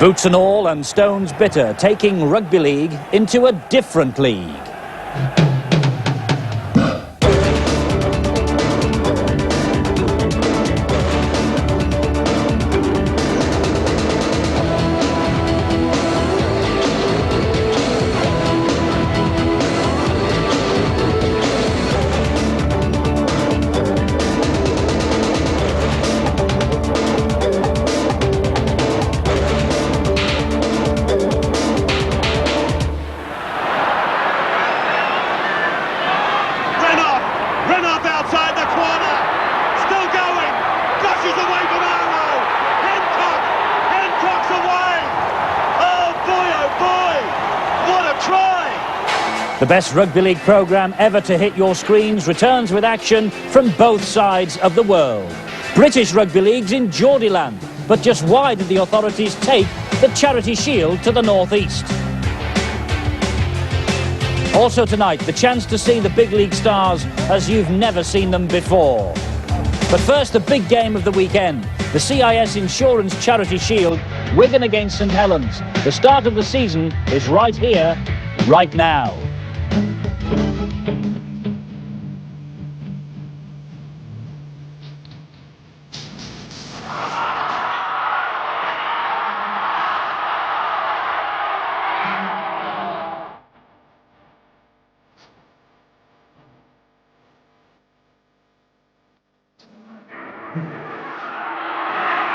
Boots and all and stones bitter, taking rugby league into a different league. The best rugby league programme ever to hit your screens returns with action from both sides of the world. British Rugby League's in Geordieland, but just why did the authorities take the Charity Shield to the northeast? Also tonight, the chance to see the big league stars as you've never seen them before. But first, the big game of the weekend, the CIS Insurance Charity Shield, Wigan against St Helens. The start of the season is right here, right now.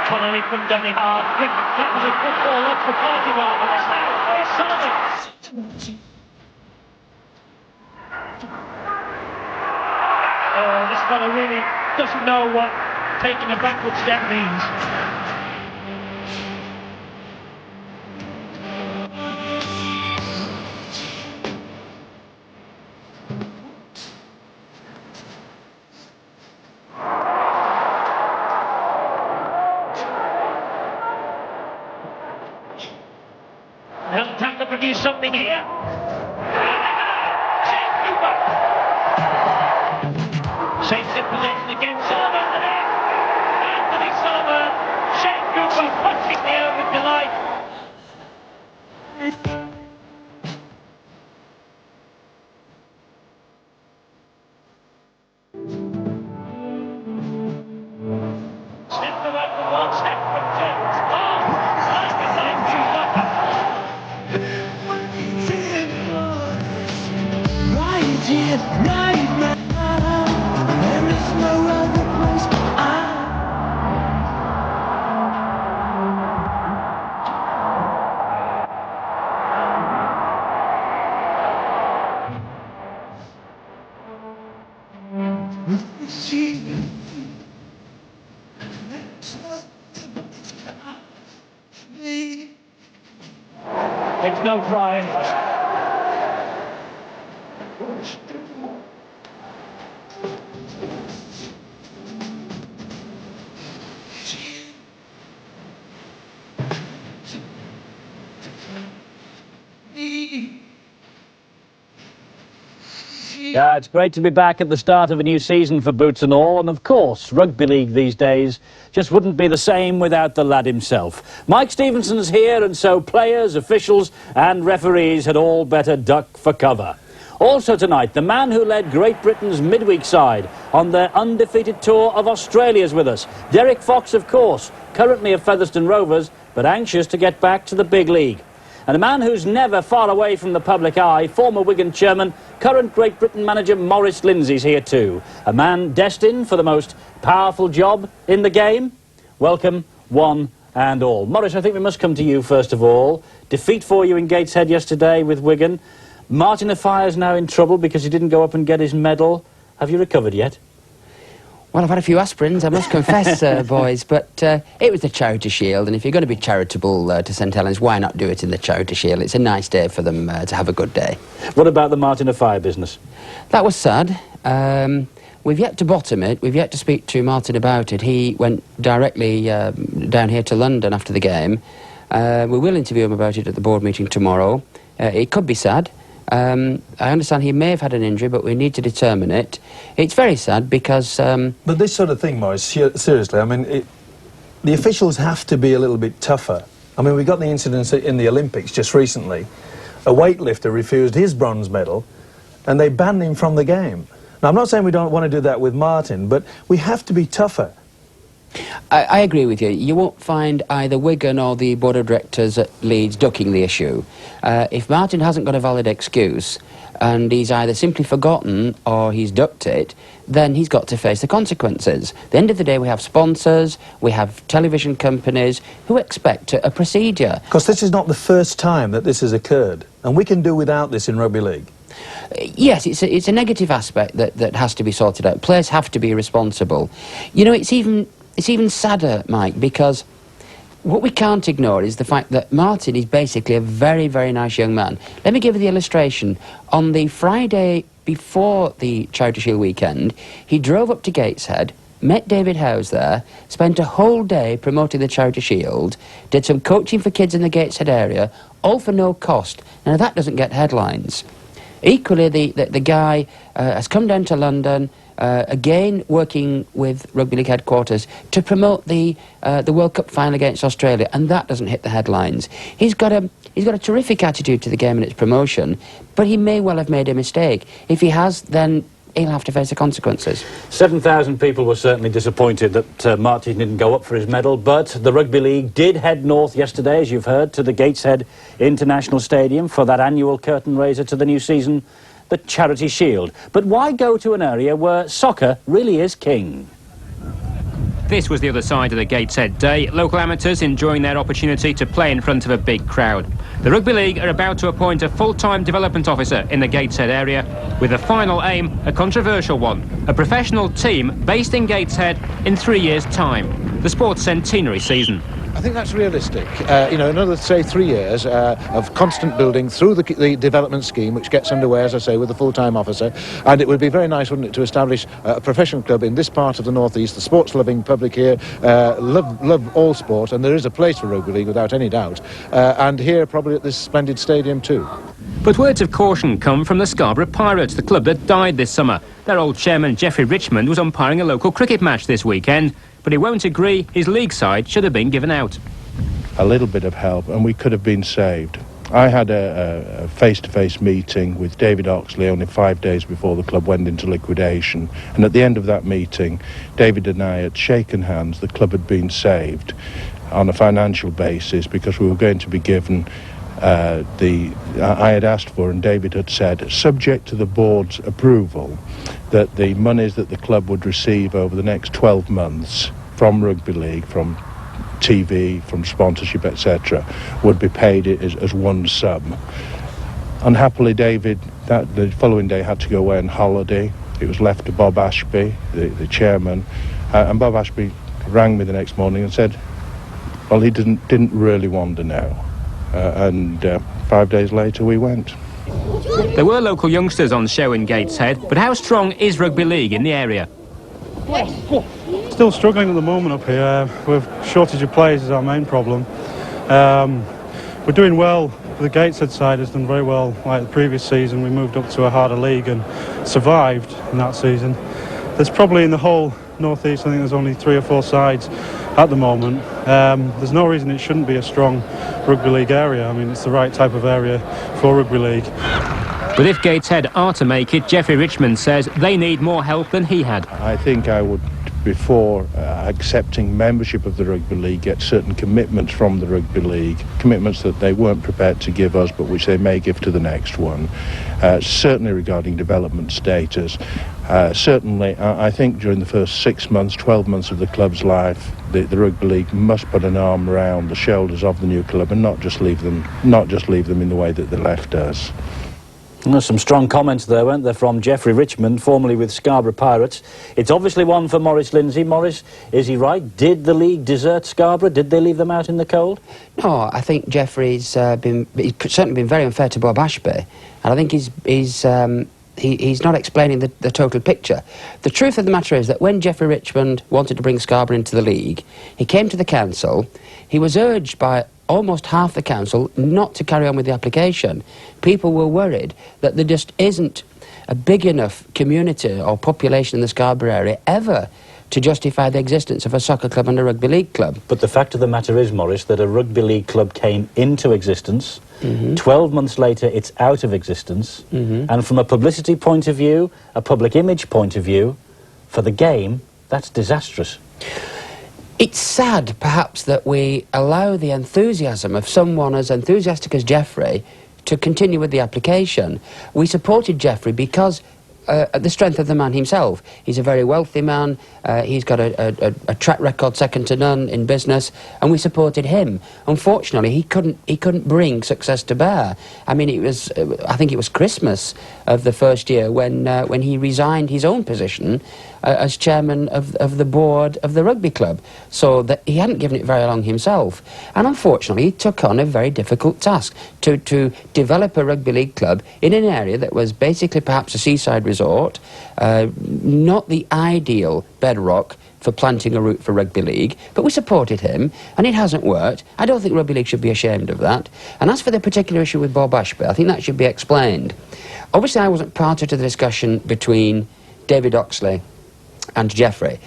Connolly from Dummy Hard. That was a good ball up for Portugal. Sullivan. This fella really doesn't know what taking a backward step means. He'll have to produce something here. Safe position against Sullivan. Anthony Sullivan. Shane Cooper punching the air with delight. Step away from one, step from two. Right now, there is no other place. It's no crying. Yeah, it's great to be back at the start of a new season for Boots and all, and of course, rugby league these days just wouldn't be the same without the lad himself. Mike Stevenson's here, and so players, officials and referees had all better duck for cover. Also tonight, the man who led Great Britain's midweek side on their undefeated tour of Australia's with us. Derek Fox, of course, currently of Featherstone Rovers, but anxious to get back to the big league. And a man who's never far away from the public eye, former Wigan chairman, current Great Britain manager Maurice Lindsay's here too. A man destined for the most powerful job in the game. Welcome, one and all. Maurice, I think we must come to you first of all. Defeat for you in Gateshead yesterday with Wigan. Martin Offiah's now in trouble because he didn't go up and get his medal. Have you recovered yet? Well, I've had a few aspirins, I must confess, boys, but it was the Charity Shield, and if you're going to be charitable to St Helens, why not do it in the Charity Shield? It's a nice day for them to have a good day. What about the Martin Offiah business? That was sad. We've yet to bottom it. We've yet to speak to Martin about it. He went directly down here to London after the game. We will interview him about it at the board meeting tomorrow. It could be sad. I understand he may have had an injury, but we need to determine it. It's very sad because... But this sort of thing, Maurice, seriously, I mean, the officials have to be a little bit tougher I mean, we got the incident in the Olympics just recently. A weightlifter refused his bronze medal, and they banned him from the game. Now, I'm not saying we don't want to do that with Martin, but we have to be tougher. I agree with you. You won't find either Wigan or the board of directors at Leeds ducking the issue. If Martin hasn't got a valid excuse, and he's either simply forgotten or he's ducked it, then he's got to face the consequences. At the end of the day, we have sponsors, we have television companies who expect a procedure. Because this is not the first time that this has occurred, and we can do without this in rugby league. Yes, it's a negative aspect that has to be sorted out. Players have to be responsible. You know, it's even sadder, Mike, because what we can't ignore is the fact that Martin is basically a very, very nice young man. Let me give you the illustration. On the Friday before the Charity Shield weekend, he drove up to Gateshead, met David Howes there, spent a whole day promoting the Charity Shield, did some coaching for kids in the Gateshead area, all for no cost. Now, that doesn't get headlines. Equally, the guy has come down to London, again working with Rugby League headquarters to promote the World Cup final against Australia, and that doesn't hit the headlines. He's got a terrific attitude to the game and its promotion, but he may well have made a mistake. If he has, then he'll have to face the consequences. 7,000 people were certainly disappointed that Martin didn't go up for his medal, but the Rugby League did head north yesterday, as you've heard, to the Gateshead International Stadium for that annual curtain raiser to the new season, the Charity Shield. But why go to an area where soccer really is king? This was the other side of the Gateshead day, local amateurs enjoying their opportunity to play in front of a big crowd. The Rugby League are about to appoint a full-time development officer in the Gateshead area, with the final aim a controversial one, a professional team based in Gateshead in 3 years' time, the sport's centenary season. I think that's realistic. You know, another, say, 3 years of constant building through the development scheme, which gets underway, as I say, with a full-time officer. And it would be very nice, wouldn't it, to establish a professional club in this part of the North East. The sports-loving public here love all sport, and there is a place for rugby league, without any doubt. And here, probably at this splendid stadium, too. But words of caution come from the Scarborough Pirates, the club that died this summer. Their old chairman, Geoffrey Richmond, was umpiring a local cricket match this weekend, but he won't agree his league side should have been given out. A little bit of help, and we could have been saved. I had a face-to-face meeting with David Oxley only 5 days before the club went into liquidation, and at the end of that meeting, David and I had shaken hands. The club had been saved on a financial basis because we were going to be given I had asked for, and David had said, subject to the board's approval, that the monies that the club would receive over the next 12 months from rugby league, from TV, from sponsorship, etc., would be paid as one sum. Unhappily, David, the following day, had to go away on holiday. It was left to Bob Ashby, the chairman, and Bob Ashby rang me the next morning and said, well, he didn't really want to know. And 5 days later we went. There were local youngsters on show in Gateshead, but how strong is rugby league in the area? Still struggling at the moment up here. With shortage of players is our main problem. We're doing well. The Gateshead side has done very well. Like the previous season, we moved up to a harder league and survived in that season. There's probably in the whole North East, I think there's only 3 or 4 sides at the moment. There's no reason it shouldn't be a strong rugby league area. I mean, it's the right type of area for rugby league. But if Gateshead are to make it, Geoffrey Richmond says they need more help than he had. I think I would, before accepting membership of the Rugby League, get certain commitments from the Rugby League, commitments that they weren't prepared to give us but which they may give to the next one, certainly regarding development status. Certainly, I think during the first 6 months, 12 months of the club's life, the Rugby League must put an arm around the shoulders of the new club and not just leave them in the way that they left us. There's some strong comments there, weren't there, from Geoffrey Richmond, formerly with Scarborough Pirates. It's obviously one for Maurice Lindsay. Maurice, is he right? Did the league desert Scarborough? Did they leave them out in the cold? No, I think Geoffrey's certainly been very unfair to Bob Ashby, and I think he's not explaining the total picture. The truth of the matter is that when Geoffrey Richmond wanted to bring Scarborough into the league, he came to the council. He was urged by almost half the council not to carry on with the application. People were worried that there just isn't a big enough community or population in the Scarborough area ever to justify the existence of a soccer club and a rugby league club. But the fact of the matter is, Maurice, that a rugby league club came into existence. 12 months later, it's out of existence. And from a publicity point of view, a public image point of view, for the game, that's disastrous. It's sad, perhaps, that we allow the enthusiasm of someone as enthusiastic as Geoffrey to continue with the application. We supported Geoffrey because the strength of the man himself. He's a very wealthy man, he's got a track record second to none in business, and we supported him. Unfortunately, he couldn't bring success to bear. I mean, it was, I think it was Christmas of the first year when he resigned his own position as chairman of the board of the rugby club, so that he hadn't given it very long himself. And unfortunately, he took on a very difficult task to develop a rugby league club in an area that was basically perhaps a seaside resort, not the ideal bedrock for planting a route for rugby league, but we supported him, and it hasn't worked. I don't think rugby league should be ashamed of that. And as for the particular issue with Bob Ashby, I think that should be explained. Obviously, I wasn't party to the discussion between David Oxley and Geoffrey.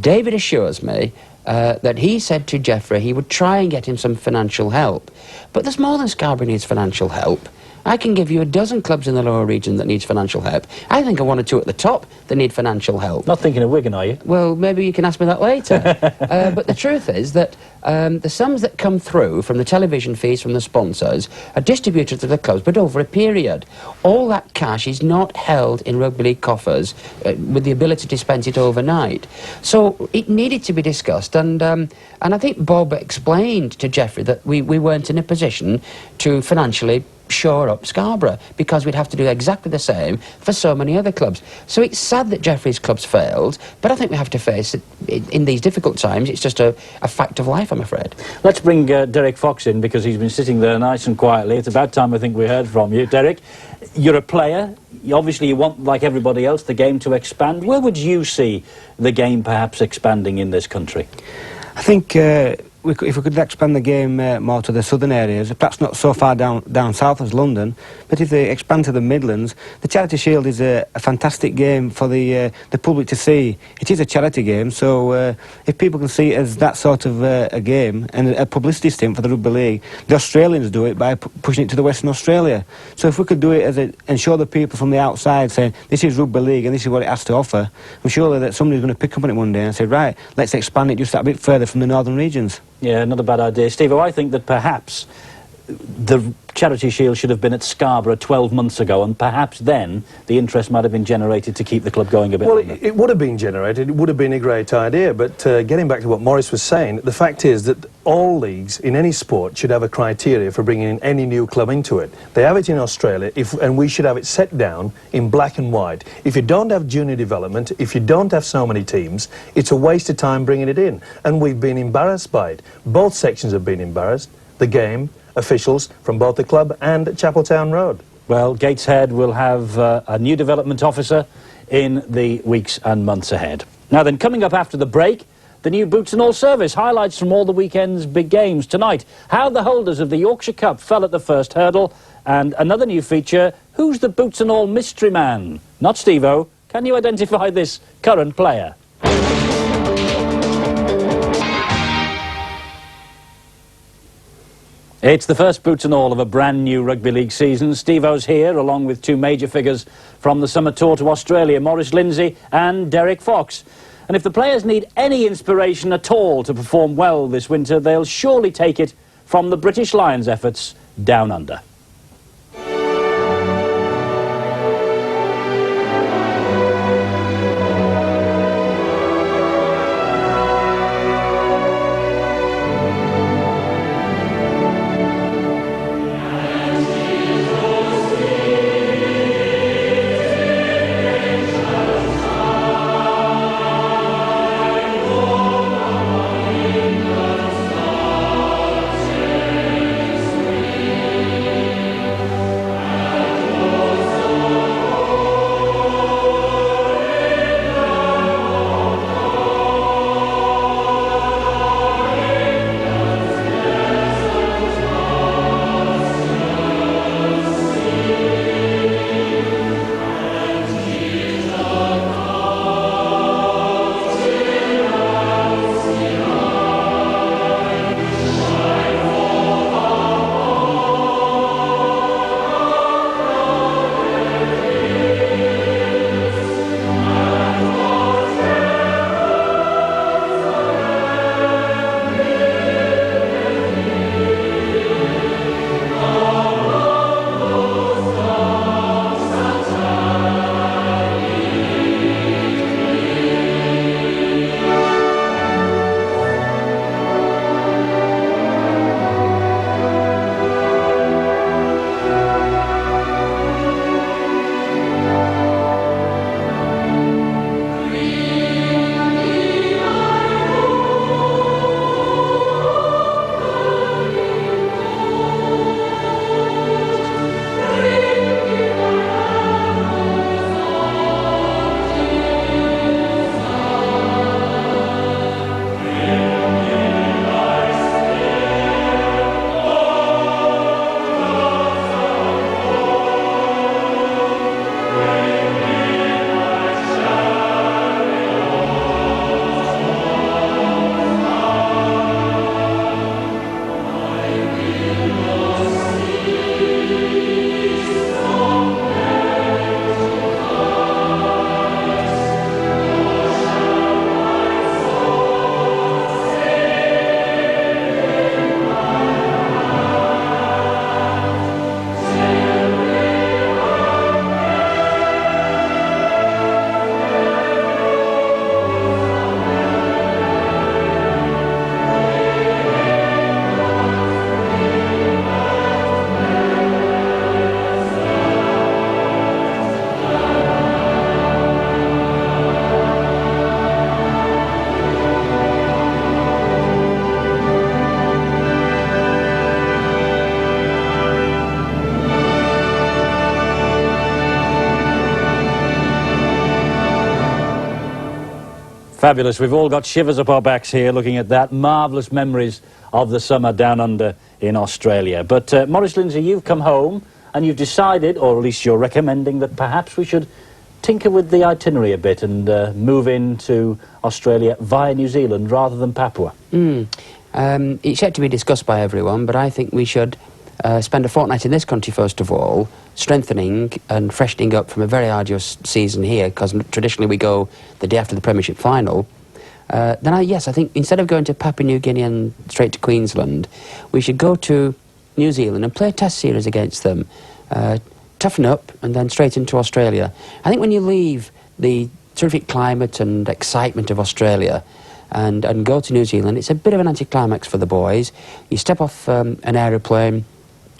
David assures me that he said to Geoffrey he would try and get him some financial help. But there's more than Scarborough needs financial help. I can give you a dozen clubs in the lower region that needs financial help. I think of one or two at the top that need financial help. Not thinking of Wigan, are you? Well, maybe you can ask me that later. But the truth is that the sums that come through from the television fees from the sponsors are distributed to the clubs, but over a period. All that cash is not held in rugby league coffers with the ability to spend it overnight. So it needed to be discussed, and I think Bob explained to Geoffrey that we weren't in a position to financially shore up Scarborough, because we'd have to do exactly the same for so many other clubs. So it's sad that Geoffrey's clubs failed, but I think we have to face it in these difficult times. It's just a fact of life, I'm afraid. Let's bring Derek Fox in, because he's been sitting there nice and quietly. It's about time I think we heard from you. Derek, you're a player. Obviously you want, like everybody else, the game to expand. Where would you see the game perhaps expanding in this country? I think if we could expand the game more to the southern areas, perhaps not so far down south as London, but if they expand to the Midlands, the Charity Shield is a fantastic game for the public to see. It is a charity game, so if people can see it as that sort of a game and a publicity stunt for the Rugby League, the Australians do it by pushing it to the Western Australia. So if we could do it as and show the people from the outside saying, this is Rugby League and this is what it has to offer, I'm sure that somebody's going to pick up on it one day and say, right, let's expand it just that bit further from the northern regions. Yeah, not a bad idea. Steve-o, I think that perhaps the Charity Shield should have been at Scarborough 12 months ago, and perhaps then the interest might have been generated to keep the club going a bit longer. Well, it would have been generated, it would have been a great idea, but getting back to what Maurice was saying, the fact is that all leagues in any sport should have a criteria for bringing in any new club into it. They have it in Australia, and we should have it set down in black and white. If you don't have junior development, if you don't have so many teams, it's a waste of time bringing it in, and we've been embarrassed by it. Both sections have been embarrassed, the game, officials from both the club and Chapeltown Road. Well, Gateshead will have a new development officer in the weeks and months ahead. Now then, coming up after the break, the new Boots and All service, highlights from all the weekend's big games. Tonight, how the holders of the Yorkshire Cup fell at the first hurdle, and another new feature, who's the Boots and All mystery man? Not Steve-o. Can you identify this current player? It's the first Boots and All of a brand new rugby league season. Steve-o's here, along with two major figures from the summer tour to Australia, Maurice Lindsay and Derek Fox. And if the players need any inspiration at all to perform well this winter, they'll surely take it from the British Lions' efforts down under. Fabulous. We've all got shivers up our backs here looking at that. Marvellous memories of the summer down under in Australia. But Maurice Lindsay, you've come home and you've decided, or at least you're recommending, that perhaps we should tinker with the itinerary a bit and move into Australia via New Zealand rather than Papua. It's yet to be discussed by everyone, but I think we should spend a fortnight in this country first of all, strengthening and freshening up from a very arduous season here, because traditionally we go the day after the Premiership final. Then I think instead of going to Papua New Guinea and straight to Queensland, we should go to New Zealand and play a test series against them, toughen up and then straight into Australia. I think when you leave the terrific climate and excitement of Australia and go to New Zealand, it's a bit of an anticlimax for the boys. You step off an aeroplane,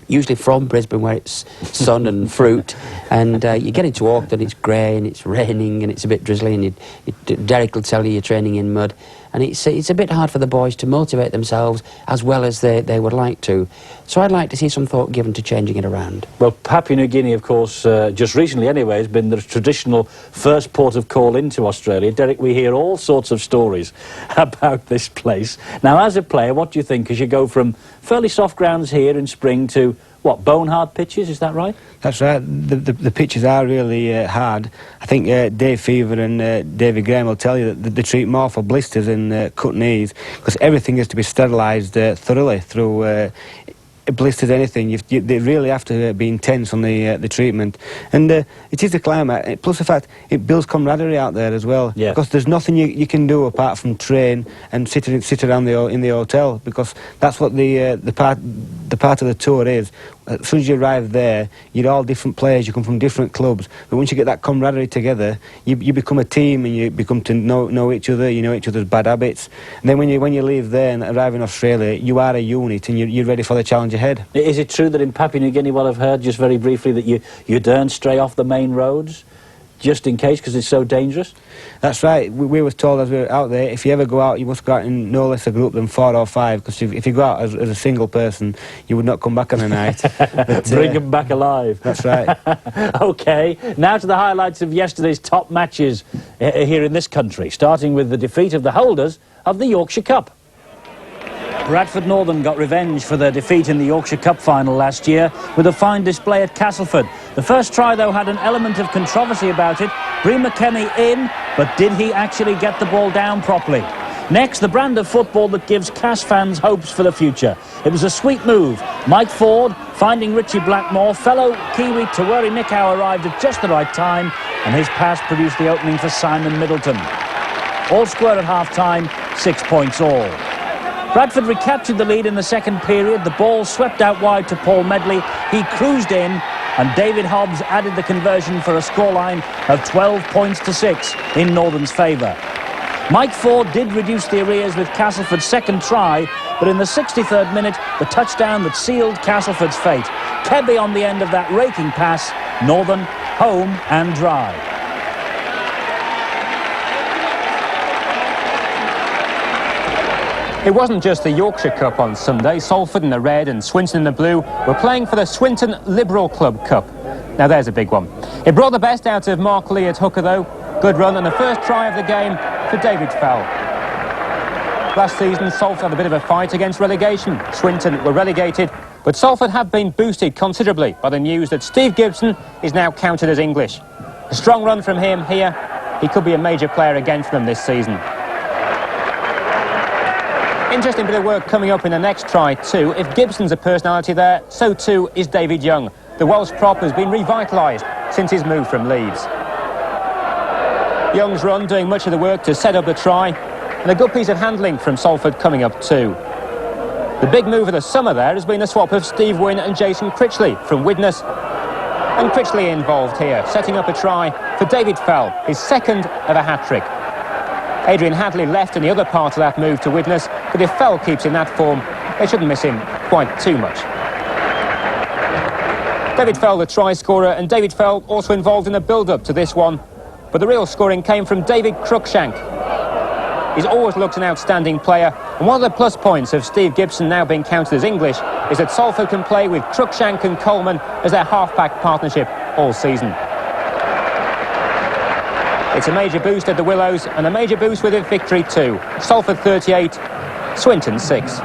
usually from Brisbane where it's sun and fruit, and you get into Auckland, it's grey and it's raining and it's a bit drizzly, and Derek will tell you you're training in mud, and it's a bit hard for the boys to motivate themselves as well as they would like to. So I'd like to see some thought given to changing it around. Well, Papua New Guinea, of course, just recently anyway, has been the traditional first port of call into Australia. Derek, we hear all sorts of stories about this place. Now, as a player, what do you think as you go from fairly soft grounds here in spring to, what, bone-hard pitches, is that right? That's right. The pitches are really hard. I think Dave Fever and David Graham will tell you that they treat more for blisters and cut knees, because everything has to be sterilised thoroughly through blisters, anything. They really have to be intense on the treatment. And it is the climate, plus the fact it builds camaraderie out there as well. Yeah. Because there's nothing you can do apart from train and sit around in the hotel, because that's what the part of the tour is. As soon as you arrive there, you're all different players, you come from different clubs, but once you get that camaraderie together, you become a team and you become to know each other, you know each other's bad habits. And then when you leave there and arrive in Australia, you are a unit and you're ready for the challenge ahead. Is it true that in Papua New Guinea, what I've heard just very briefly, that you don't stray off the main roads, just in case, because it's so dangerous? That's right. We were told as we were out there, if you ever go out, you must go out in no less a group than 4 or 5, because if you go out as a single person, you would not come back on a night. But, Bring them back alive. That's right. OK, now to the highlights of yesterday's top matches here in this country, starting with the defeat of the holders of the Yorkshire Cup. Bradford Northern got revenge for their defeat in the Yorkshire Cup final last year with a fine display at Castleford. The first try, though, had an element of controversy about it. Bree McKennie in, but did he actually get the ball down properly? Next, the brand of football that gives Cass fans hopes for the future. It was a sweet move. Mike Ford finding Richie Blackmore. Fellow Kiwi Taweri Nikau arrived at just the right time, and his pass produced the opening for Simon Middleton. All square at half-time, 6 points all. Bradford recaptured the lead in the second period. The ball swept out wide to Paul Medley. He cruised in, and David Hobbs added the conversion for a scoreline of 12 points to 6 in Northern's favour. Mike Ford did reduce the arrears with Castleford's second try, but in the 63rd minute, the touchdown that sealed Castleford's fate. Kebby on the end of that raking pass. Northern home and dry. It wasn't just the Yorkshire Cup on Sunday. Salford in the red and Swinton in the blue were playing for the Swinton Liberal Club Cup. Now there's a big one. It brought the best out of Mark Lee at hooker, though. Good run and the first try of the game for David Fell. Last season, Salford had a bit of a fight against relegation. Swinton were relegated, but Salford have been boosted considerably by the news that Steve Gibson is now counted as English. A strong run from him here. He could be a major player again for them this season. Interesting bit of work coming up in the next try too. If Gibson's a personality there, so too is David Young. The Welsh prop has been revitalised since his move from Leeds. Young's run doing much of the work to set up the try, and a good piece of handling from Salford coming up too. The big move of the summer there has been the swap of Steve Wynn and Jason Critchley from Widnes, and Critchley involved here, setting up a try for David Fell, his second of a hat-trick. Adrian Hadley left in the other part of that move to Widnes, but if Fell keeps in that form, they shouldn't miss him quite too much. David Fell, the try scorer, and David Fell also involved in the build-up to this one, but the real scoring came from David Cruikshank. He's always looked an outstanding player, and one of the plus points of Steve Gibson now being counted as English is that Salford can play with Cruikshank and Coleman as their half-back partnership all season. It's a major boost at the Willows and a major boost with a victory too. Salford 38, Swinton 6.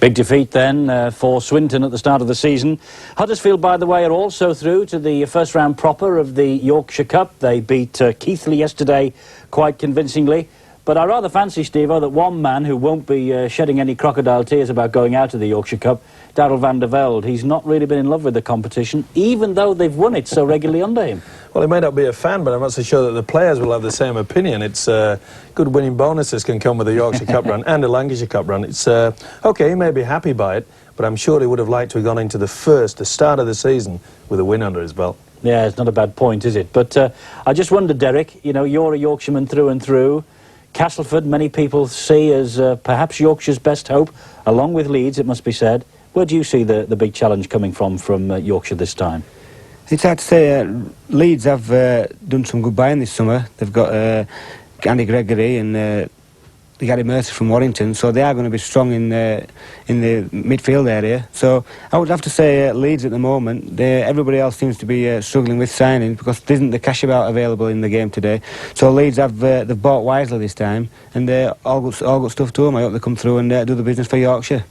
Big defeat then for Swinton at the start of the season. Huddersfield, by the way, are also through to the first round proper of the Yorkshire Cup. They beat Keighley yesterday quite convincingly. But I rather fancy, Steve-O, that one man who won't be shedding any crocodile tears about going out of the Yorkshire Cup, Darrell van der Velde. He's not really been in love with the competition, even though they've won it so regularly under him. Well, he may not be a fan, but I'm not so sure that the players will have the same opinion. It's good winning bonuses can come with a Yorkshire Cup run and a Lancashire Cup run. It's OK, he may be happy by it, but I'm sure he would have liked to have gone into the start of the season with a win under his belt. Yeah, it's not a bad point, is it? But I just wonder, Derek, you know, you're a Yorkshireman through and through. Castleford, many people see as perhaps Yorkshire's best hope, along with Leeds, it must be said. Where do you see the big challenge coming from Yorkshire this time? It's hard to say. Leeds have done some good buying this summer. They've got Andy Gregory and Gary Mercer from Warrington, so they are going to be strong in the midfield area. So I would have to say Leeds at the moment. Everybody else seems to be struggling with signing because there isn't the cash about available in the game today. So Leeds have they've bought wisely this time, and all good stuff to them. I hope they come through and do the business for Yorkshire.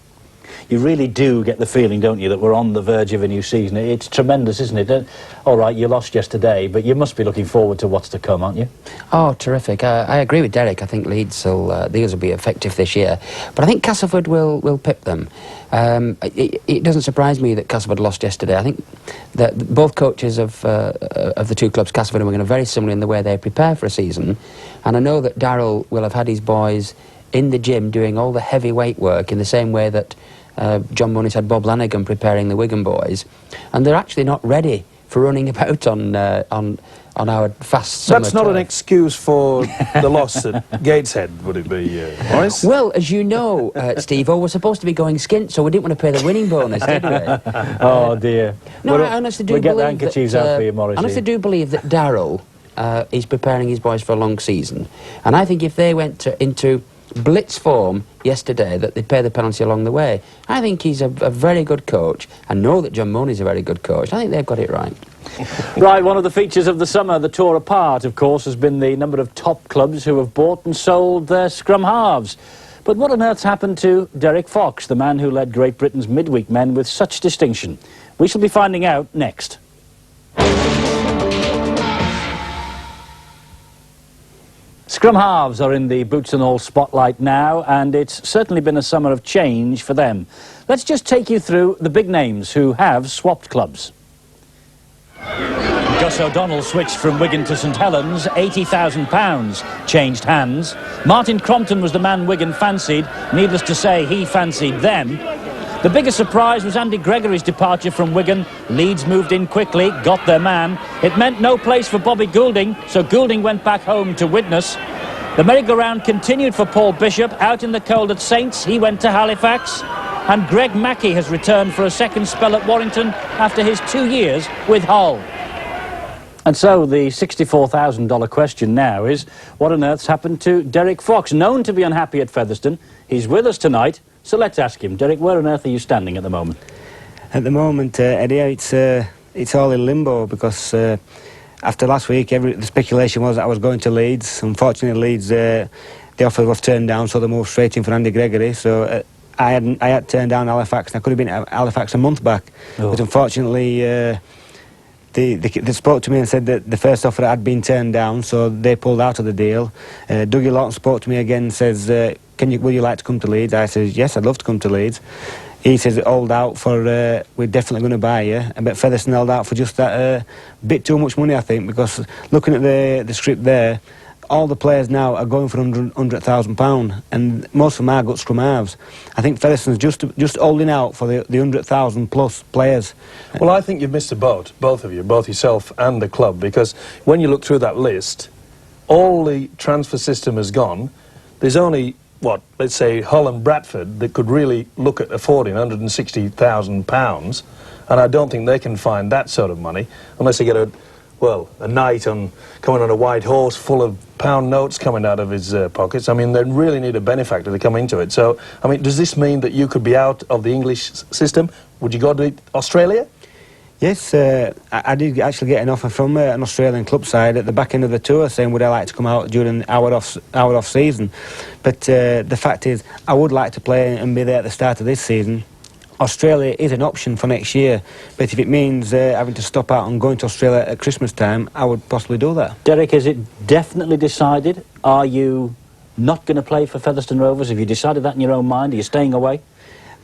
You really do get the feeling, don't you, that we're on the verge of a new season. It's tremendous, isn't it? All right, you lost yesterday, but you must be looking forward to what's to come, aren't you? Oh, terrific. I agree with Derek. I think Leeds will be effective this year. But I think Castleford will pip them. It doesn't surprise me that Castleford lost yesterday. I think that both coaches of the two clubs, Castleford and Wigan, are very similar in the way they prepare for a season. And I know that Darrell will have had his boys in the gym doing all the heavy weight work in the same way that John Money's had Bob Lanigan preparing the Wigan boys, and they're actually not ready for running about on our fast summer That's not turf. an excuse for the loss at Gateshead, would it be, Morris? Well, as you know, Steve-O, we're supposed to be going skint, so we didn't want to pay the winning bonus, did we? Oh, dear. No, I honestly do we'll get the believe handkerchiefs that, out for you, Morris. I honestly do believe that Darrell is preparing his boys for a long season, and I think if they went into blitz form yesterday, that they'd pay the penalty along the way. I think he's a very good coach. I know that John Money's a very good coach. I think they've got it right. Right, one of the features of the summer, the tour apart, of course, has been the number of top clubs who have bought and sold their scrum halves. But what on earth's happened to Derek Fox, the man who led Great Britain's midweek men with such distinction? We shall be finding out next. Scrum halves are in the boots and all spotlight now, and it's certainly been a summer of change for them. Let's just take you through the big names who have swapped clubs. Gus O'Donnell switched from Wigan to St Helens, £80,000 changed hands. Martin Crompton was the man Wigan fancied. Needless to say, he fancied them. The biggest surprise was Andy Gregory's departure from Wigan. Leeds moved in quickly, got their man. It meant no place for Bobby Goulding, so Goulding went back home to Widnes. The merry-go-round continued for Paul Bishop. Out in the cold at Saints, he went to Halifax. And Greg Mackey has returned for a second spell at Warrington after his 2 years with Hull. And so the $64,000 question now is, what on earth's happened to Derek Fox, known to be unhappy at Featherstone? He's with us tonight, so let's ask him. Derek, where on earth are you standing at the moment? At the moment, Eddie, it's all in limbo because after last week, the speculation was that I was going to Leeds. Unfortunately, Leeds, the offer was turned down, so they moved straight in for Andy Gregory. So I had turned down Halifax, and I could have been at Halifax a month back. Oh. But unfortunately, they spoke to me and said that the first offer had been turned down, so they pulled out of the deal. Dougie Lawton spoke to me again and says, will you like to come to Leeds? I said, yes, I'd love to come to Leeds. He says, hold out for, we're definitely going to buy you. But Featherstone held out for just that bit too much money, I think, because looking at the script there, all the players now are going for £100,000, and most of them are good scrum halves. I think Featherstone's just holding out for the 100,000 plus players. Well, I think you've missed a boat, both of you, both yourself and the club, because when you look through that list, all the transfer system has gone. There's only, what, let's say Hull and Bradford that could really look at affording £160,000, and I don't think they can find that sort of money unless they get a knight coming on a white horse full of pound notes coming out of his pockets. I mean, they really need a benefactor to come into it. So, I mean, does this mean that you could be out of the English system? Would you go to Australia? Yes, I did actually get an offer from an Australian club side at the back end of the tour saying would I like to come out during our off season. But the fact is, I would like to play and be there at the start of this season. Australia is an option for next year, but if it means having to stop out and going to Australia at Christmas time, I would possibly do that. Derek, is it definitely decided? Are you not going to play for Featherstone Rovers? Have you decided that in your own mind? Are you staying away?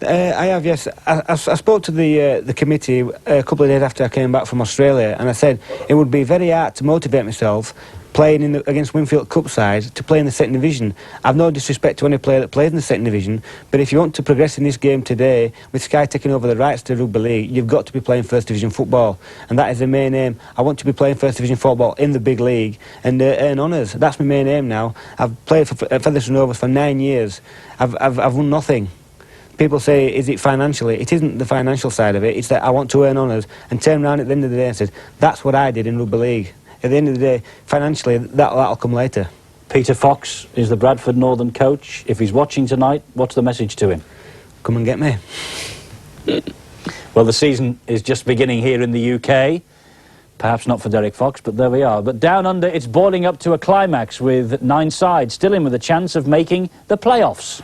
I have, yes. I spoke to the committee a couple of days after I came back from Australia, and I said it would be very hard to motivate myself playing against Winfield Cup side to play in the second division. I've no disrespect to any player that plays in the second division, but if you want to progress in this game today, with Sky taking over the rights to Rugby League, you've got to be playing first division football, and that is the main aim. I want to be playing first division football in the big league and earn honours. That's my main aim now. I've played for Featherstone Rovers for 9 years. I've won nothing. People say, is it financially? It isn't the financial side of it. It's that I want to earn honours and turn around at the end of the day and say, that's what I did in Rugby League. At the end of the day, financially, that'll come later. Peter Fox is the Bradford Northern coach. If he's watching tonight, what's the message to him? Come and get me. Well, the season is just beginning here in the UK. Perhaps not for Derek Fox, but there we are. But down under, it's boiling up to a climax with 9 sides still in with a chance of making the playoffs.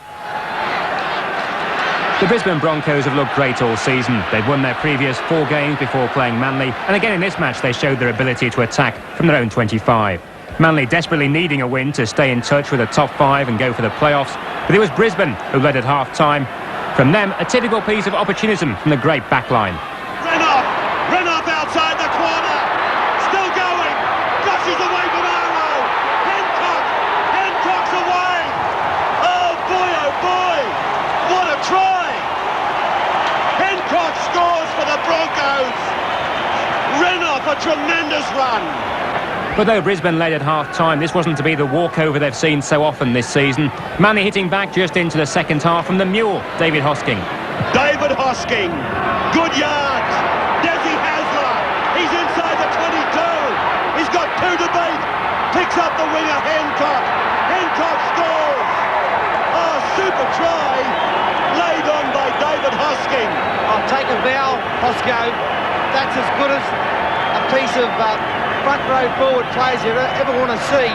The Brisbane Broncos have looked great all season. They've won their previous 4 games before playing Manly, and again in this match they showed their ability to attack from their own 25. Manly desperately needing a win to stay in touch with the top 5 and go for the playoffs, but it was Brisbane who led at half-time. From them, a typical piece of opportunism from the great backline. Renouf outside the corner, still going, brushes away from Arrow, Hancock's away, oh boy, what a try! Hancock scores for the Broncos. Renouf, a tremendous run. But though Brisbane led at half-time, this wasn't to be the walkover they've seen so often this season. Manly hitting back just into the second half from the mule, David Hosking. David Hosking, good yards. Desi Hasler, he's inside the 22. He's got 2 to beat. Picks up the winger Hancock. Hancock scores. Oh, super try laid on by David Hosking. I'll take a bow, Hosco. That's as good as a piece of front row forward players you ever want to see.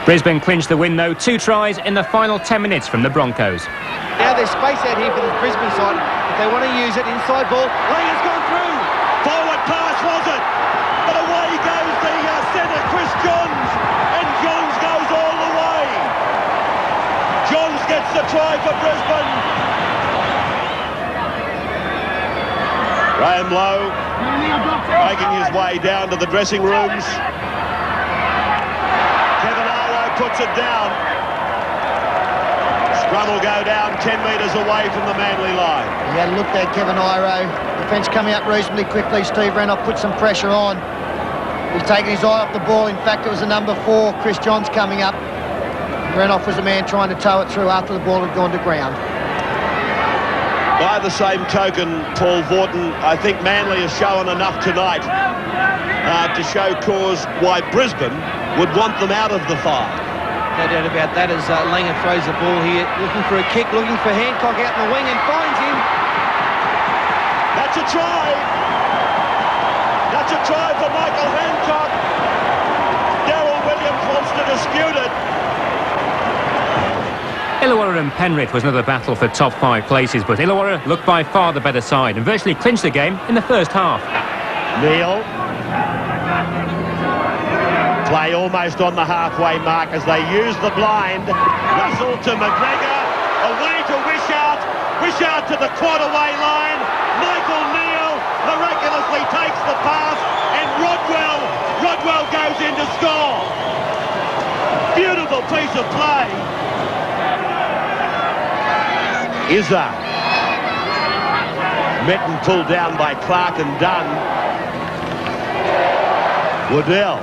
Brisbane clinched the win though, 2 tries in the final 10 minutes from the Broncos. Now there's space out here for the Brisbane side. If they want to use it, inside ball. Lee has gone through. Forward pass was it? But away goes the centre, Chris Johns. And Johns goes all the way. Johns gets the try for Brisbane. Graham Lowe making his way down to the dressing rooms. Kevin Arrow puts it down. Scrum will go down 10 metres away from the Manly line. He had a look there, Kevin Iro. Defence coming up reasonably quickly. Steve Renouf put some pressure on. He's taken his eye off the ball. In fact, it was the number 4, Chris Johns, coming up. Renouf was the man trying to tow it through after the ball had gone to ground. By the same token, Paul Vorton, I think Manly has shown enough tonight to show cause why Brisbane would want them out of the 5. No doubt about that as Langer throws the ball here, looking for a kick, looking for Hancock out in the wing and finds him. That's a try. That's a try for Michael Hancock. Daryl Williams wants to dispute it. Illawarra and Penrith was another battle for top 5 places, but Illawarra looked by far the better side and virtually clinched the game in the first half. Neil. Play almost on the halfway mark as they use the blind. Russell to McGregor, away to Wishart. Wishart to the quarter-way line. Michael Neal miraculously takes the pass, and Rodwell goes in to score. Beautiful piece of play. Izza. Metten pulled down by Clark and Dunn. Waddell.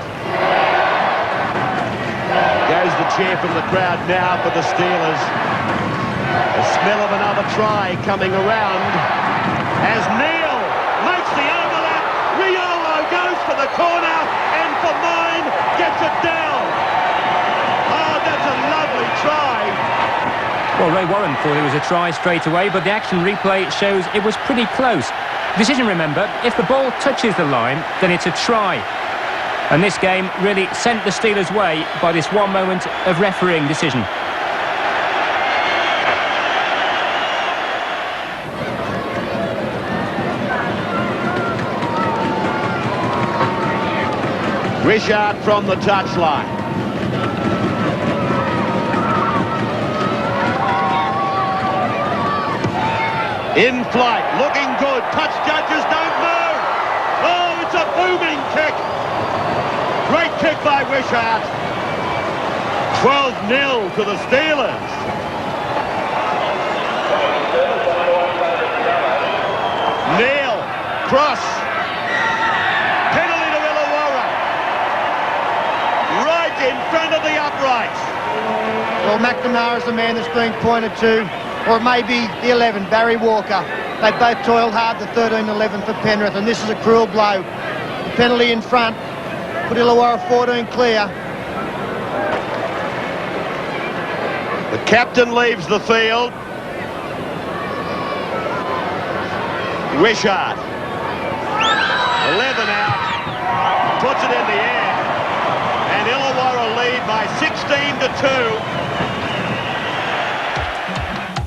Goes the cheer from the crowd now for the Steelers. The smell of another try coming around as Neal makes the overlap. Riolo goes for the corner and for mine gets it down. Oh, that's a lovely try. Well, Ray Warren thought it was a try straight away, but the action replay shows it was pretty close. Decision, remember, if the ball touches the line, then it's a try. And this game really sent the Steelers' way by this one moment of refereeing decision. Wishart from the touchline. In flight, looking good. Touch judges, don't move. Oh, it's a booming kick. Great kick by Wishart. 12-0 to the Steelers. Neil, cross. Penalty to Illawarra. Right in front of the uprights. Well, McNamara's the man that's being pointed to, or it may be the 11, Barry Walker. They both toiled hard, the 13-11 for Penrith, and this is a cruel blow. The penalty in front, put Illawarra 14 clear. The captain leaves the field. Wishart. 11 out. Puts it in the air. And Illawarra lead by 16-2.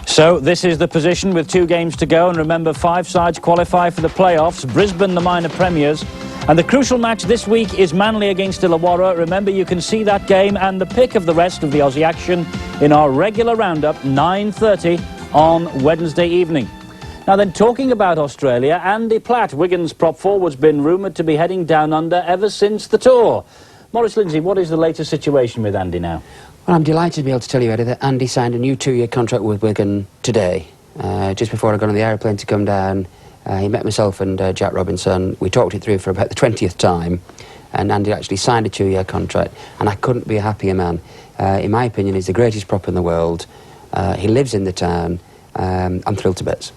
So this is the position with 2 games to go, and remember, 5 sides qualify for the playoffs. Brisbane, the minor premiers. And the crucial match this week is Manly against Illawarra. Remember, you can see that game and the pick of the rest of the Aussie action in our regular roundup, 9:30 on Wednesday evening. Now then, talking about Australia, Andy Platt, Wigan's prop forward's been rumoured to be heading down under ever since the tour. Maurice Lindsay, what is the latest situation with Andy now? Well, I'm delighted to be able to tell you, Eddie, that Andy signed a new 2-year contract with Wigan today. Just before I got on the aeroplane to come down, he met myself and Jack Robinson. We talked it through for about the 20th time, and Andy actually signed a 2-year contract, and I couldn't be a happier man. In my opinion, he's the greatest prop in the world. He lives in the town. I'm thrilled to bits.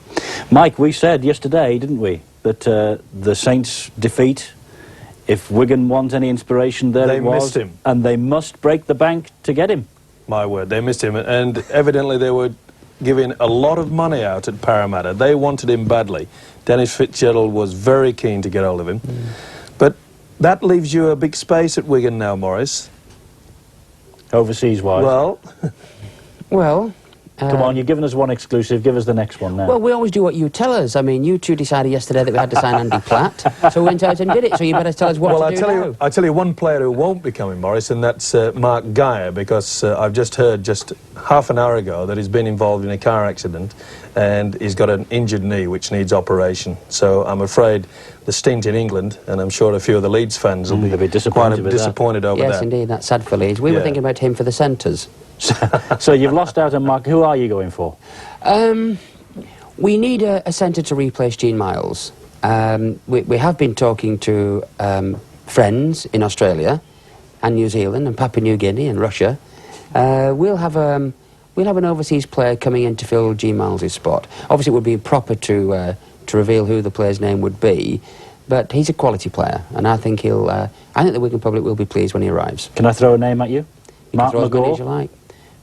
Mike, we said yesterday, didn't we, that the Saints' defeat, if Wigan want any inspiration, there it was. They missed him. And they must break the bank to get him. My word, they missed him. And evidently they were giving a lot of money out at Parramatta. They wanted him badly. Dennis Fitzgerald was very keen to get hold of him. But that leaves you a big space at Wigan now, Maurice. Overseas-wise. Well... Come on, you've given us one exclusive, give us the next one now. Well, we always do what you tell us. I mean, you two decided yesterday that we had to sign Andy Platt, so we went out and did it, so you better tell us what to do now. I tell you one player who won't be coming, Maurice, and that's Mark Geyer, because I've just heard just half an hour ago that he's been involved in a car accident and he's got an injured knee which needs operation. So I'm afraid the stint in England, and I'm sure a few of the Leeds fans will be disappointed quite disappointed over that. Yes, indeed, that's sad for Leeds. We were thinking about him for the centres. So you've lost out on Mark. Who are you going for? We need a centre to replace Gene Miles. We have been talking to friends in Australia and New Zealand and Papua New Guinea and Russia. We'll have an overseas player coming in to fill Gene Miles' spot. Obviously, it would be proper to reveal who the player's name would be, but he's a quality player, and I think I think the Wigan public will be pleased when he arrives. Can I throw a name at you? Mark Throw as many McGaw? as you like.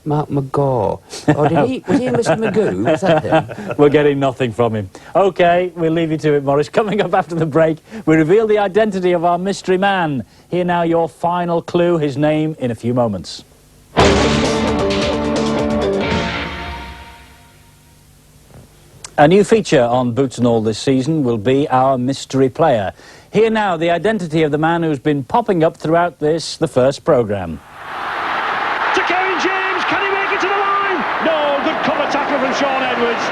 Mark McGaw. Oh, was he Mr. Magoo? Was that him? We're getting nothing from him. OK, we'll leave you to it, Maurice. Coming up after the break, we reveal the identity of our mystery man. Here now your final clue, his name in a few moments. A new feature on Boots and All this season will be our mystery player. Here now, the identity of the man who's been popping up throughout the first programme. To Kevin James, can he make it to the line? No, good cover tackle from Shaun Edwards.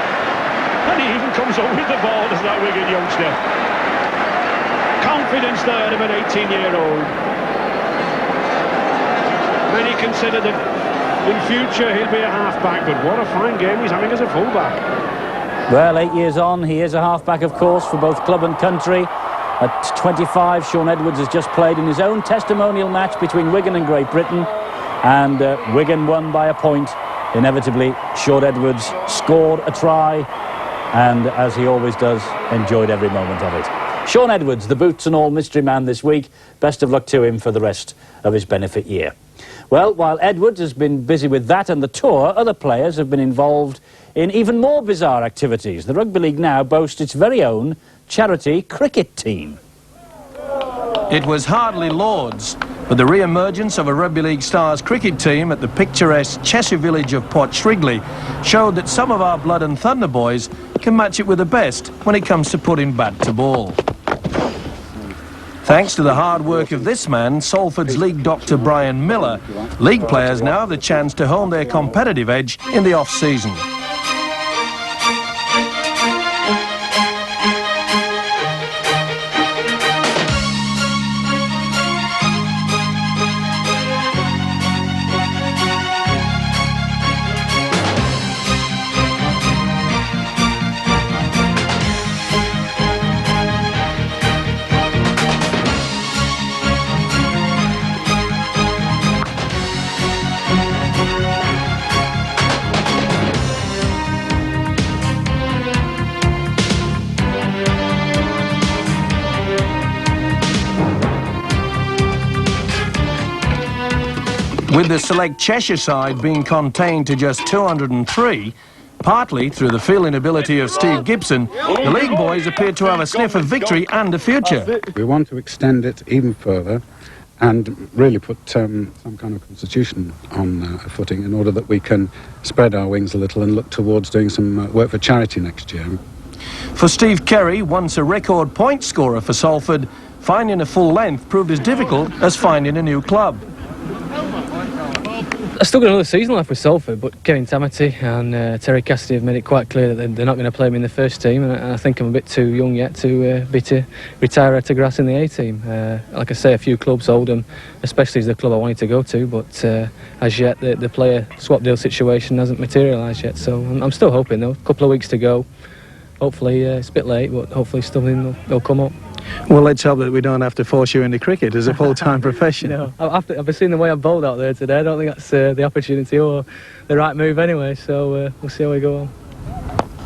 And he even comes up with the ball, does that Wigan youngster. Confidence there of an 18-year-old. Many consider that in future he'll be a half-back, but what a fine game he's having as a full-back. Well, 8 years on, he is a half-back, of course, for both club and country. At 25, Shaun Edwards has just played in his own testimonial match between Wigan and Great Britain, and Wigan won by a point. Inevitably, Shaun Edwards scored a try, and as he always does, enjoyed every moment of it. Shaun Edwards, the Boots and All mystery man this week. Best of luck to him for the rest of his benefit year. Well, while Edwards has been busy with that and the tour, other players have been involved in even more bizarre activities. The Rugby League now boasts its very own charity cricket team. It was hardly Lords, but the re-emergence of a Rugby League Stars cricket team at the picturesque Cheshire village of Port Shrigley showed that some of our Blood and Thunder boys can match it with the best when it comes to putting bat to ball. Thanks to the hard work of this man, Salford's league doctor Brian Miller, league players now have the chance to hone their competitive edge in the off-season. With the select Cheshire side being contained to just 203, partly through the fielding ability of Steve Gibson, the league boys appear to have a sniff of victory and a future. We want to extend it even further and really put some kind of constitution on a footing in order that we can spread our wings a little and look towards doing some work for charity next year. For Steve Kerry, once a record point scorer for Salford, finding a full length proved as difficult as finding a new club. I've still got another season left with Salford, but Kevin Tamati and Terry Cassidy have made it quite clear that they're not going to play me in the first team, and I think I'm a bit too young yet to retire out to grass in the A team. Like I say, a few clubs, Oldham especially, is the club I wanted to go to, but as yet the player swap deal situation hasn't materialised yet, so I'm still hoping though. A couple of weeks to go. Hopefully it's a bit late, but hopefully something will come up. Well, let's hope that we don't have to force you into cricket as a full-time profession. No, I've been seeing the way I've bowled out there today. I don't think that's the opportunity or the right move anyway, so we'll see how we go on.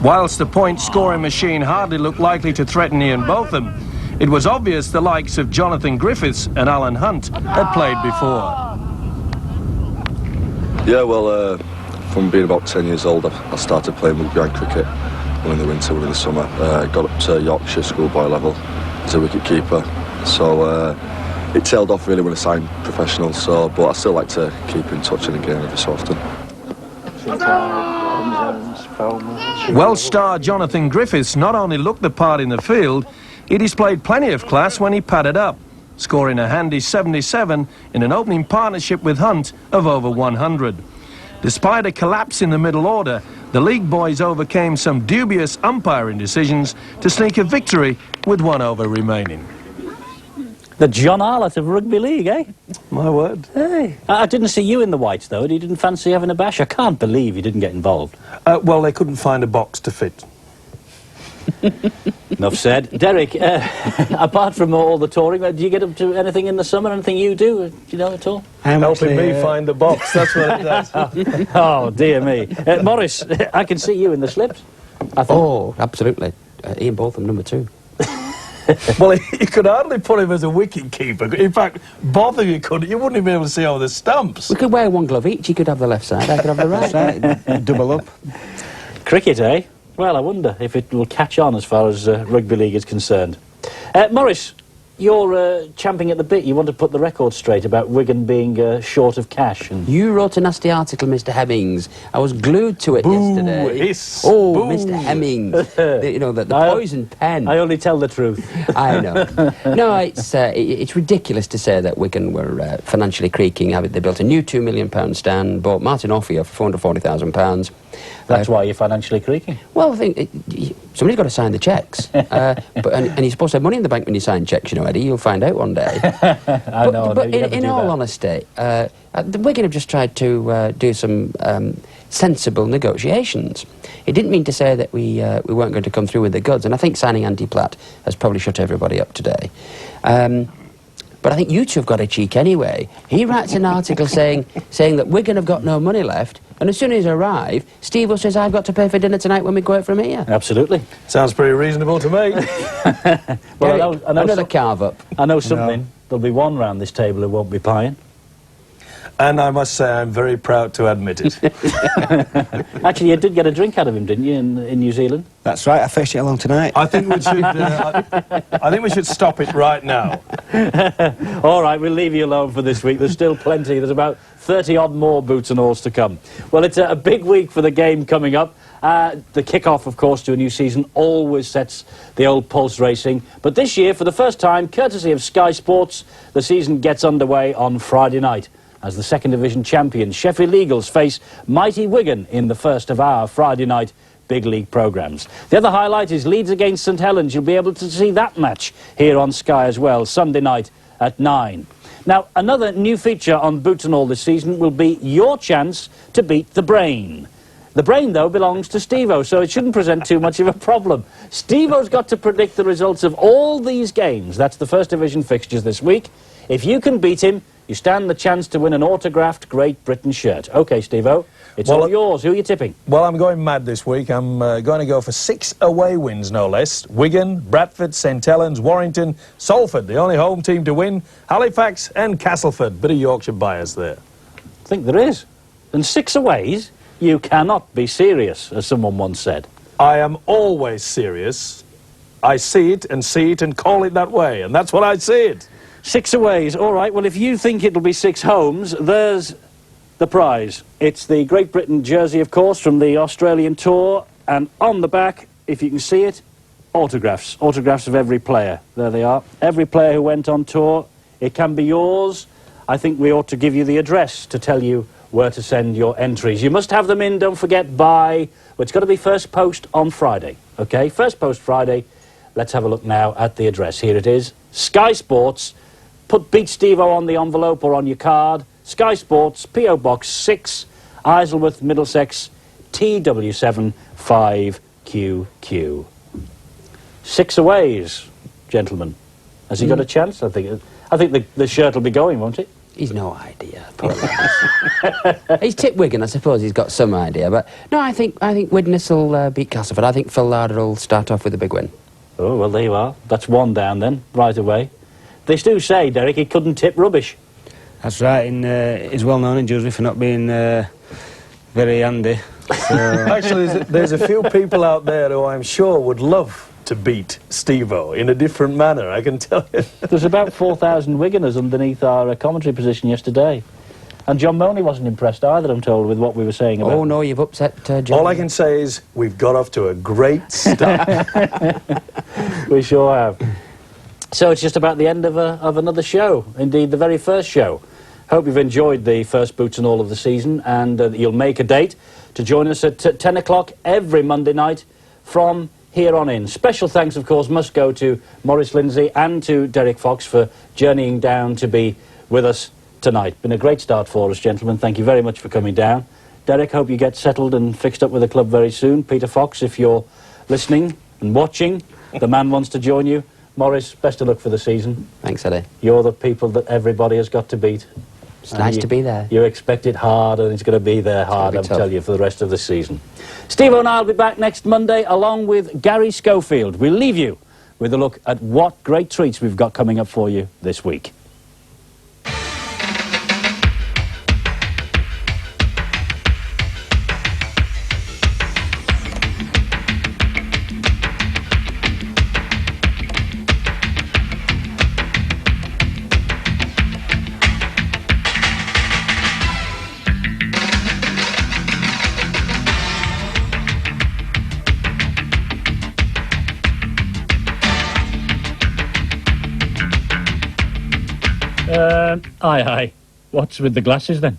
Whilst the point-scoring machine hardly looked likely to threaten Ian Botham, it was obvious the likes of Jonathan Griffiths and Alan Hunt had played before. Yeah, well, from being about 10 years old, I started playing rugby and cricket. One in the winter, one in the summer. Got up to Yorkshire schoolboy level as a wicket keeper. So it tailed off really when I signed professional. But I still like to keep in touch in the game every so often. Welsh star Jonathan Griffiths not only looked the part in the field, he displayed plenty of class when he padded up, scoring a handy 77 in an opening partnership with Hunt of over 100. Despite a collapse in the middle order, the league boys overcame some dubious umpiring decisions to sneak a victory with 1 over remaining. The John Arlott of Rugby League, eh? My word. Hey. I didn't see you in the whites, though. You didn't fancy having a bash? I can't believe you didn't get involved. Well, they couldn't find a box to fit. Enough said. Derek, apart from all the touring, do you get up to anything in the summer? Anything you do? Do you know at all? Helping me find the box, that's what it does. Oh, dear me. Morris, I can see you in the slips. I think. Oh, absolutely. Ian Botham, number 2. Well, you could hardly put him as a wicket keeper. In fact, Botham you couldn't. You wouldn't even be able to see all the stumps. We could wear one glove each. He could have the left side, I could have the right side. Double up. Cricket, eh? Well, I wonder if it will catch on as far as Rugby League is concerned. Morris, you're champing at the bit. You want to put the record straight about Wigan being short of cash. And you wrote a nasty article, Mr. Hemmings. I was glued to it yesterday. Hiss. Oh, Boo. Mr. Hemmings. the poison pen. I only tell the truth. I know. No, it's ridiculous to say that Wigan were financially creaking. They built a new £2 million stand, bought Martin Offia for £440,000. That's why you're financially creaking? Well, I think somebody's got to sign the cheques. And you're supposed to have money in the bank when you sign cheques, you know, Eddie. You'll find out one day. But in all honesty, Wigan have just tried to do some sensible negotiations. It didn't mean to say that we weren't going to come through with the goods, and I think signing Andy Platt has probably shut everybody up today. But I think you two have got a cheek anyway. He writes an article saying that Wigan have got no money left, and as soon as he arrives, Steve says, I've got to pay for dinner tonight when we go out from here. Absolutely. Sounds pretty reasonable to me. Well, I know another carve-up. I know something. No. There'll be one round this table who won't be paying. And I must say I'm very proud to admit it. Actually, you did get a drink out of him, didn't you, in New Zealand? That's right, I fetched it along tonight. I think we should. I think we should stop it right now. All right, we'll leave you alone for this week. There's still plenty. There's about 30-odd more Boots and Alls to come. Well, it's a big week for the game coming up. The kick-off, of course, to a new season always sets the old pulse racing. But this year, for the first time, courtesy of Sky Sports, the season gets underway on Friday night as the second division champions Sheffield Eagles face mighty Wigan in the first of our Friday night big league programmes. The other highlight is Leeds against St Helens. You'll be able to see that match here on Sky as well, Sunday night at 9. Now, another new feature on Boots and All this season will be your chance to beat the brain. The brain, though, belongs to Steve-O, so it shouldn't present too much of a problem. Steve-O's got to predict the results of all these games. That's the first division fixtures this week. If you can beat him, you stand the chance to win an autographed Great Britain shirt. OK, Steve-O, it's all yours. Who are you tipping? Well, I'm going mad this week. I'm going to go for 6 away wins, no less. Wigan, Bradford, St Helens, Warrington, Salford, the only home team to win, Halifax and Castleford. Bit of Yorkshire bias there. I think there is. And 6 aways? You cannot be serious, as someone once said. I am always serious. I see it and call it that way, and that's what I see it. 6 aways. All right, well, if you think it'll be 6 homes, there's the prize. It's the Great Britain jersey, of course, from the Australian tour, and on the back, if you can see it, autographs. Autographs of every player. There they are. Every player who went on tour. It can be yours. I think we ought to give you the address to tell you where to send your entries. You must have them in, don't forget, by... Well, it's got to be first post on Friday, OK? First post Friday. Let's have a look now at the address. Here it is. Sky Sports. Put Beat Steve-O on the envelope or on your card. Sky Sports, P.O. Box 6, Isleworth, Middlesex, TW7 5QQ. 6 aways, gentlemen. Has he got a chance? I think the shirt will be going, won't it? He's no idea. He's tipped Wigan, I suppose he's got some idea. But no, I think Widnes will beat Castleford. I think Phil Larder will start off with a big win. Oh, well, there you are. That's 1 down then, right away. They do say, Derek, he couldn't tip rubbish. That's right, and he's well known in Dewsbury for not being very handy. So. Actually, there's a few people out there who I'm sure would love to beat Steve-O in a different manner, I can tell you. There's about 4,000 Wiganers underneath our commentary position yesterday. And John Money wasn't impressed either, I'm told, with what we were saying about... Oh, no, you've upset John. All I can say is we've got off to a great start. We sure have. So it's just about the end of another show. Indeed, the very first show. Hope you've enjoyed the first Boots and All of the season, and you'll make a date to join us at 10 o'clock every Monday night from here on in. Special thanks, of course, must go to Maurice Lindsay and to Derek Fox for journeying down to be with us tonight. Been a great start for us, gentlemen. Thank you very much for coming down. Derek, hope you get settled and fixed up with the club very soon. Peter Fox, if you're listening and watching, the man wants to join you. Maurice, best of luck for the season. Thanks, Eddie. You're the people that everybody has got to beat. It's nice to be there. You expect it hard, and it's going to be there hard, I'll tell you, for the rest of the season. Steve-O and I will be back next Monday, along with Gary Schofield. We'll leave you with a look at what great treats we've got coming up for you this week. Aye. What's with the glasses, then?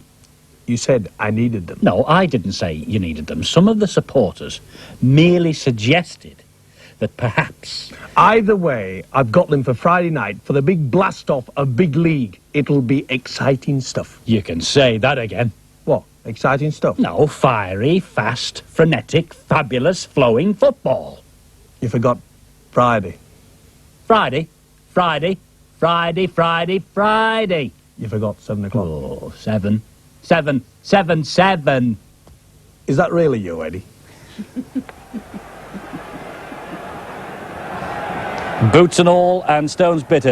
You said I needed them. No, I didn't say you needed them. Some of the supporters merely suggested that perhaps... Either way, I've got them for Friday night for the big blast-off of Big League. It'll be exciting stuff. You can say that again. What? Exciting stuff? No, fiery, fast, frenetic, fabulous, flowing football. You forgot Friday. Friday. You forgot 7 o'clock. Oh, 7. Is that really you, Eddie? Boots and All and Stones Bitter.